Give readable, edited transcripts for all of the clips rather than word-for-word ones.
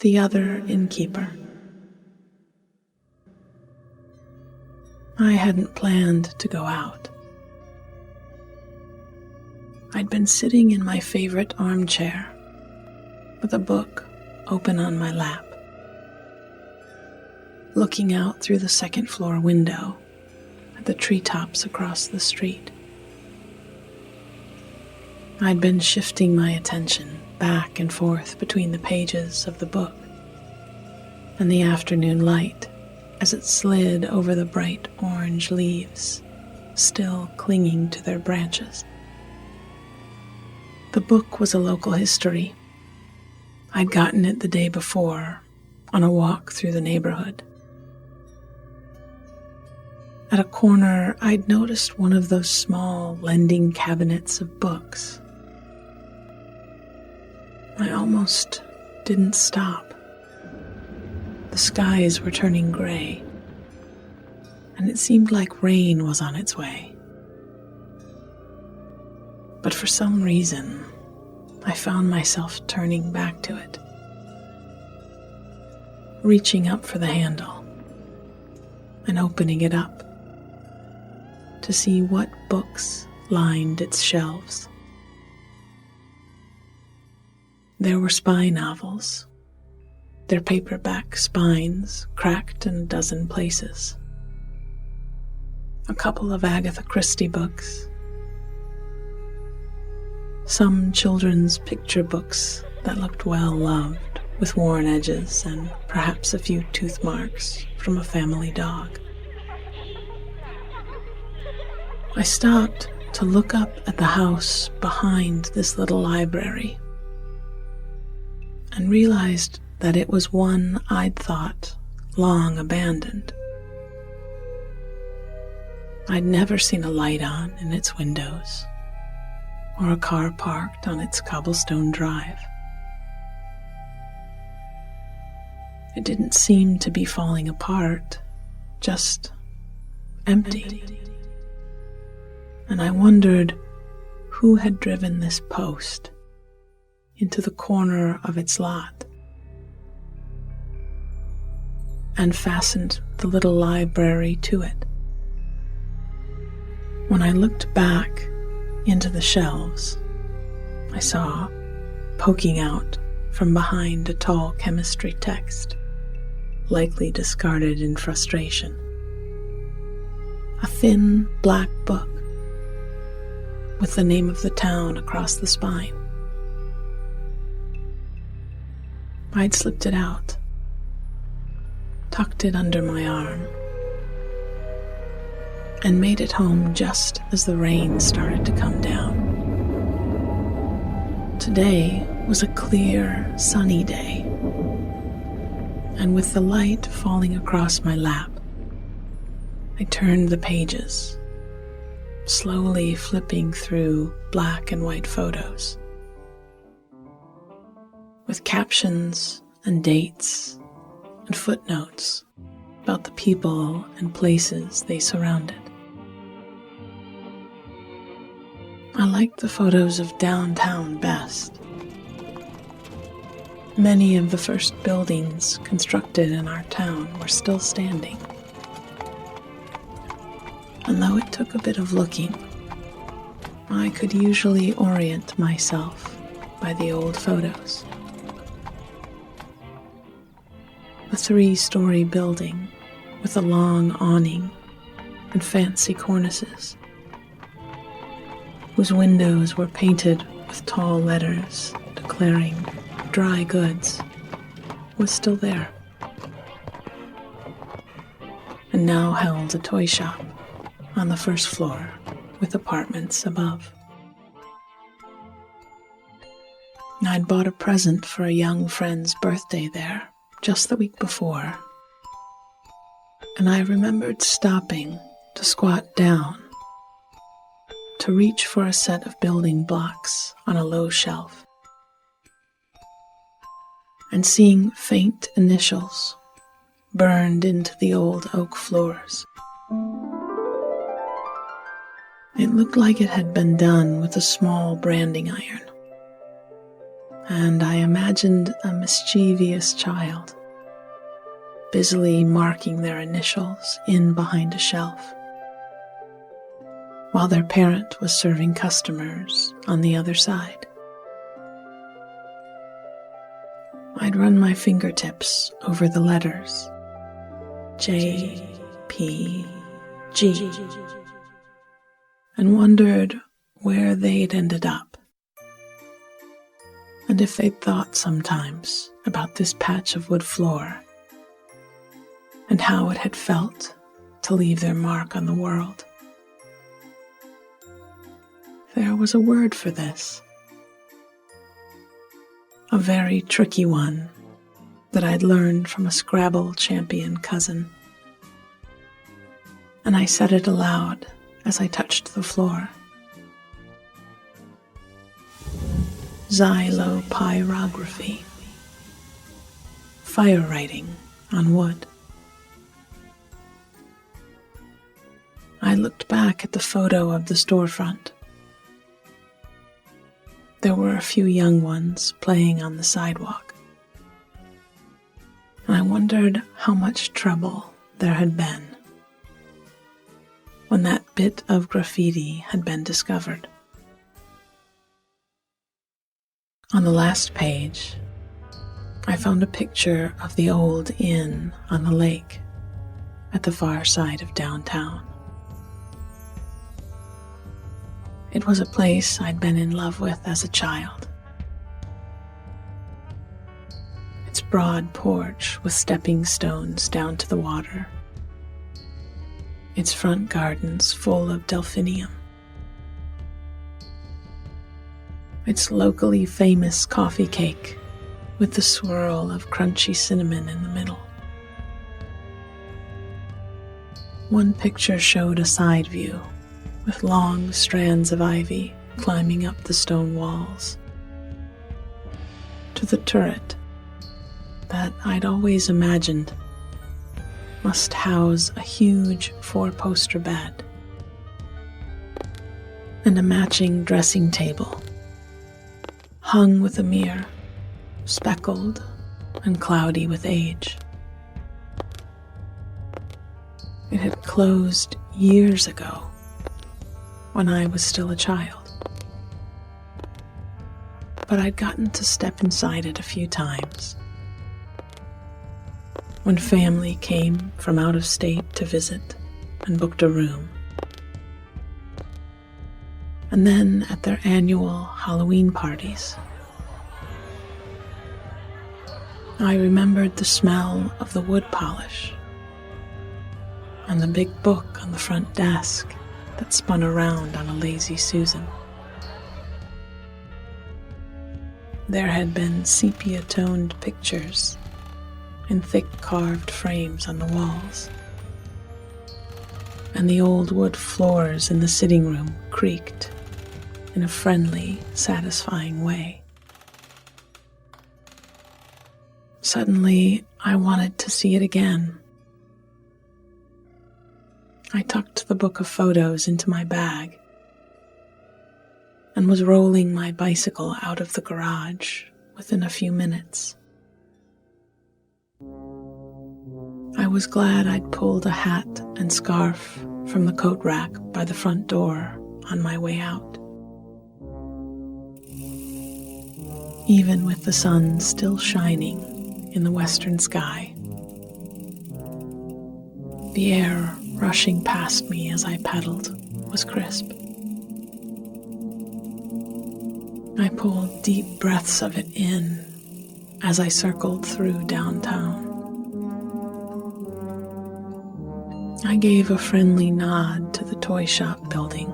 The other InnKeeper. I hadn't planned to go out. I'd been sitting in my favorite armchair with a book open on my lap, looking out through the second-floor window at the treetops across the street. I'd been shifting my attention back and forth between the pages of the book and the afternoon light as it slid over the bright orange leaves, still clinging to their branches. The book was a local history. I'd gotten it the day before on a walk through the neighborhood. At a corner, I'd noticed one of those small lending cabinets of books. I almost didn't stop. The skies were turning gray, and it seemed like rain was on its way. But for some reason, I found myself turning back to it, reaching up for the handle and opening it up to see what books lined its shelves. There were spy novels, their paperback spines cracked in a dozen places. A couple of Agatha Christie books. Some children's picture books that looked well loved, with worn edges and perhaps a few tooth marks from a family dog. I stopped to look up at the house behind this little library and realized that it was one I'd thought long abandoned. I'd never seen a light on in its windows or a car parked on its cobblestone drive. It didn't seem to be falling apart, just empty. And I wondered who had driven this post into the corner of its lot and fastened the little library to it. When I looked back into the shelves, I saw, poking out from behind a tall chemistry text, likely discarded in frustration, a thin black book with the name of the town across the spine. I'd slipped it out, tucked it under my arm, and made it home just as the rain started to come down. Today was a clear, sunny day, and with the light falling across my lap, I turned the pages, slowly flipping through black and white photos, with captions and dates and footnotes about the people and places they surrounded. I liked the photos of downtown best. Many of the first buildings constructed in our town were still standing. And though it took a bit of looking, I could usually orient myself by the old photos. A 3-story building with a long awning and fancy cornices, whose windows were painted with tall letters declaring dry goods, was still there, and now held a toy shop on the first floor with apartments above. I'd bought a present for a young friend's birthday there just the week before, and I remembered stopping to squat down to reach for a set of building blocks on a low shelf and seeing faint initials burned into the old oak floors. It looked like it had been done with a small branding iron, and I imagined a mischievous child busily marking their initials in behind a shelf, while their parent was serving customers on the other side. I'd run my fingertips over the letters J, P, G, and wondered where they'd ended up, and if they'd thought sometimes about this patch of wood floor and how it had felt to leave their mark on the world. There was a word for this, a very tricky one that I'd learned from a Scrabble champion cousin, and I said it aloud as I touched the floor. Xylopyrography, fire writing on wood. I looked back at the photo of the storefront. There were a few young ones playing on the sidewalk, and I wondered how much trouble there had been when that bit of graffiti had been discovered. On the last page, I found a picture of the old inn on the lake at the far side of downtown. It was a place I'd been in love with as a child. Its broad porch with stepping stones down to the water. Its front gardens full of delphinium. Its locally famous coffee cake with the swirl of crunchy cinnamon in the middle. One picture showed a side view with long strands of ivy climbing up the stone walls to the turret that I'd always imagined must house a huge 4-poster bed and a matching dressing table hung with a mirror, speckled and cloudy with age. It had closed years ago when I was still a child, but I'd gotten to step inside it a few times. When family came from out of state to visit and booked a room. And then at their annual Halloween parties. I remembered the smell of the wood polish and the big book on the front desk that spun around on a lazy Susan. There had been sepia-toned pictures in thick carved frames on the walls, and the old wood floors in the sitting room creaked in a friendly, satisfying way. Suddenly, I wanted to see it again. I tucked the book of photos into my bag and was rolling my bicycle out of the garage within a few minutes. I was glad I'd pulled a hat and scarf from the coat rack by the front door on my way out. Even with the sun still shining in the western sky, the air rushing past me as I pedaled was crisp. I pulled deep breaths of it in as I circled through downtown. I gave a friendly nod to the toy shop building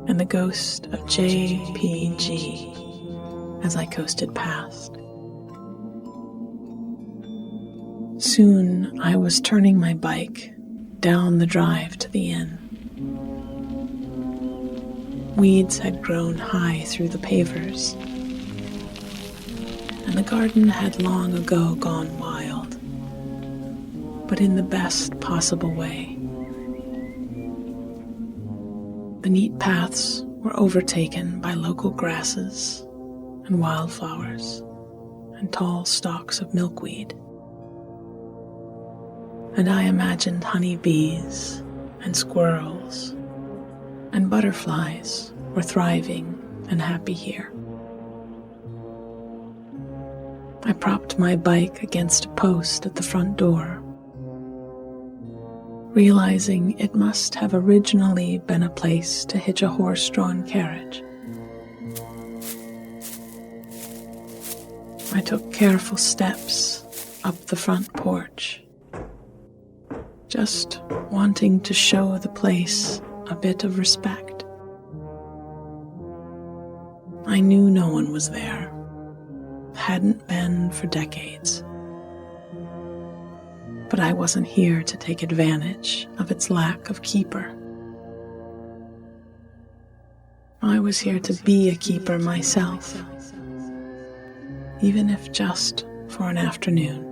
and the ghost of JPG as I coasted past. Soon I was turning my bike down the drive to the inn. Weeds had grown high through the pavers, and the garden had long ago gone wild, but in the best possible way. The neat paths were overtaken by local grasses and wildflowers and tall stalks of milkweed. And I imagined honeybees and squirrels and butterflies were thriving and happy here. I propped my bike against a post at the front door, realizing it must have originally been a place to hitch a horse-drawn carriage. I took careful steps up the front porch, just wanting to show the place a bit of respect. I knew no one was there, hadn't been for decades. But I wasn't here to take advantage of its lack of keeper. I was here to be a keeper myself, even if just for an afternoon.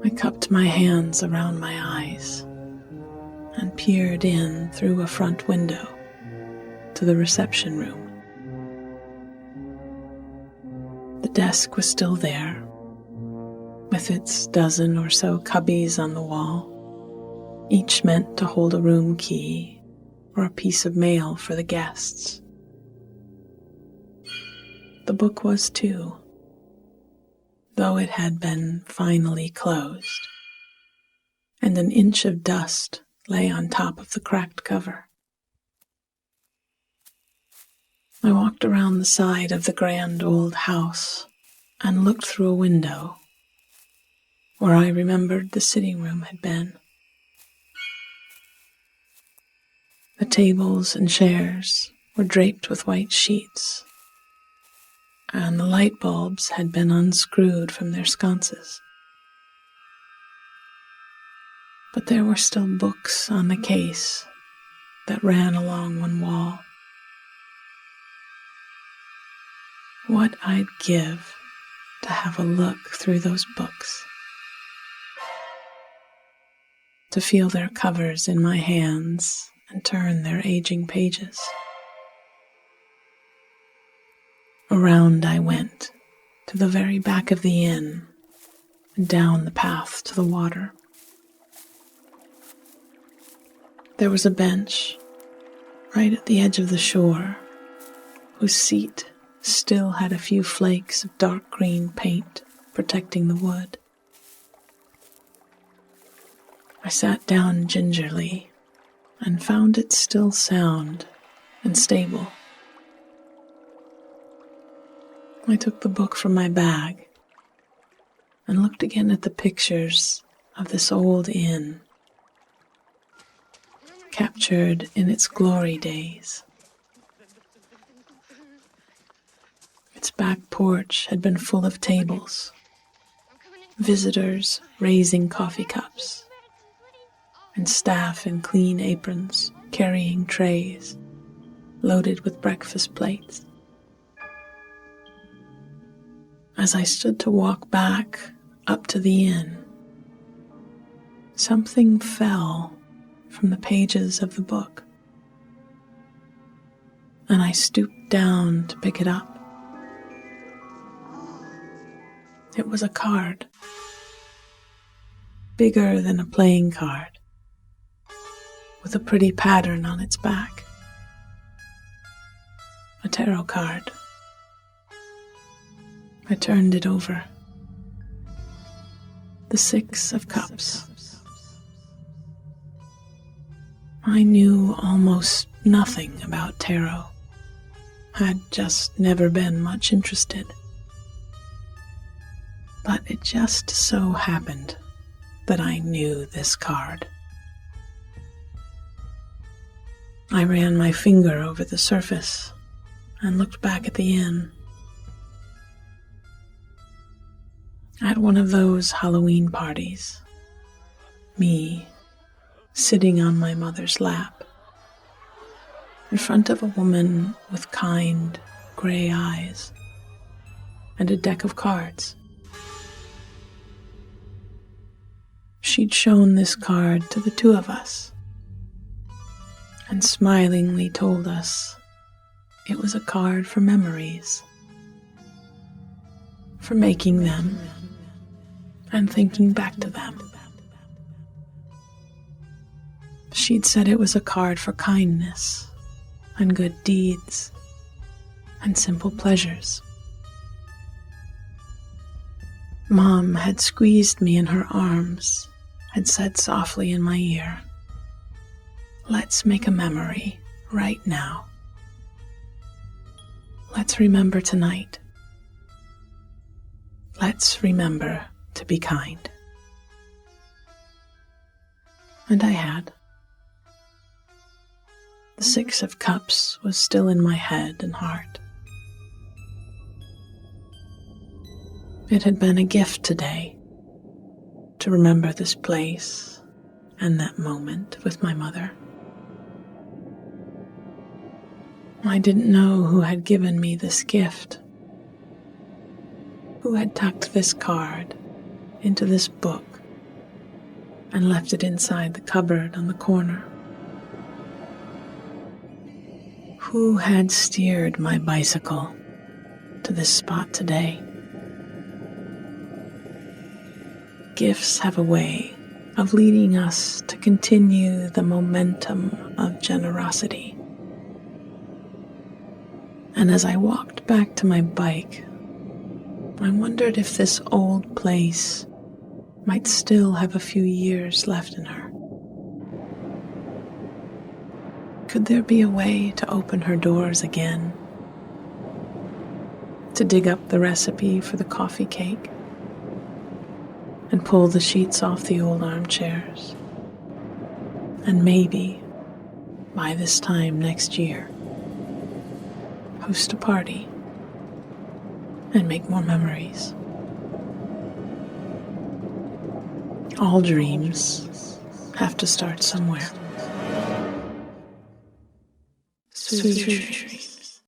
I cupped my hands around my eyes and peered in through a front window to the reception room. The desk was still there, with its dozen or so cubbies on the wall, each meant to hold a room key or a piece of mail for the guests. The book was too, though it had been finally closed, and an inch of dust lay on top of the cracked cover. I walked around the side of the grand old house and looked through a window where I remembered the sitting room had been. The tables and chairs were draped with white sheets, and the light bulbs had been unscrewed from their sconces. But there were still books on the case that ran along one wall. What I'd give to have a look through those books, to feel their covers in my hands and turn their aging pages. Around I went to the very back of the inn and down the path to the water. There was a bench right at the edge of the shore, whose seat still had a few flakes of dark green paint protecting the wood. I sat down gingerly and found it still sound and stable. I took the book from my bag and looked again at the pictures of this old inn, captured in its glory days. Its back porch had been full of tables, visitors raising coffee cups, and staff in clean aprons carrying trays loaded with breakfast plates. As I stood to walk back up to the inn, something fell from the pages of the book, and I stooped down to pick it up. It was a card, bigger than a playing card, with a pretty pattern on its back. A tarot card. I turned it over. The 6 of Cups. I knew almost nothing about tarot, had just never been much interested. But it just so happened that I knew this card. I ran my finger over the surface and looked back at the inn. At one of those Halloween parties, me sitting on my mother's lap, in front of a woman with kind, gray eyes and a deck of cards. She'd shown this card to the two of us and smilingly told us It was a card for memories, for making them and thinking back to them. She'd said it was a card for kindness and good deeds and simple pleasures. Mom had squeezed me in her arms, had said softly in my ear, "Let's make a memory right now. Let's remember tonight. Let's remember to be kind." And I had. The Six of Cups was still in my head and heart. It had been a gift today to remember this place and that moment with my mother. I didn't know who had given me this gift, who had tucked this card into this book and left it inside the cupboard on the corner. Who had steered my bicycle to this spot today? Gifts have a way of leading us to continue the momentum of generosity. And as I walked back to my bike, I wondered if this old place might still have a few years left in her. Could there be a way to open her doors again? To dig up the recipe for the coffee cake and pull the sheets off the old armchairs, and maybe, by this time next year, host a party and make more memories. All dreams have to start somewhere. Sweet dreams.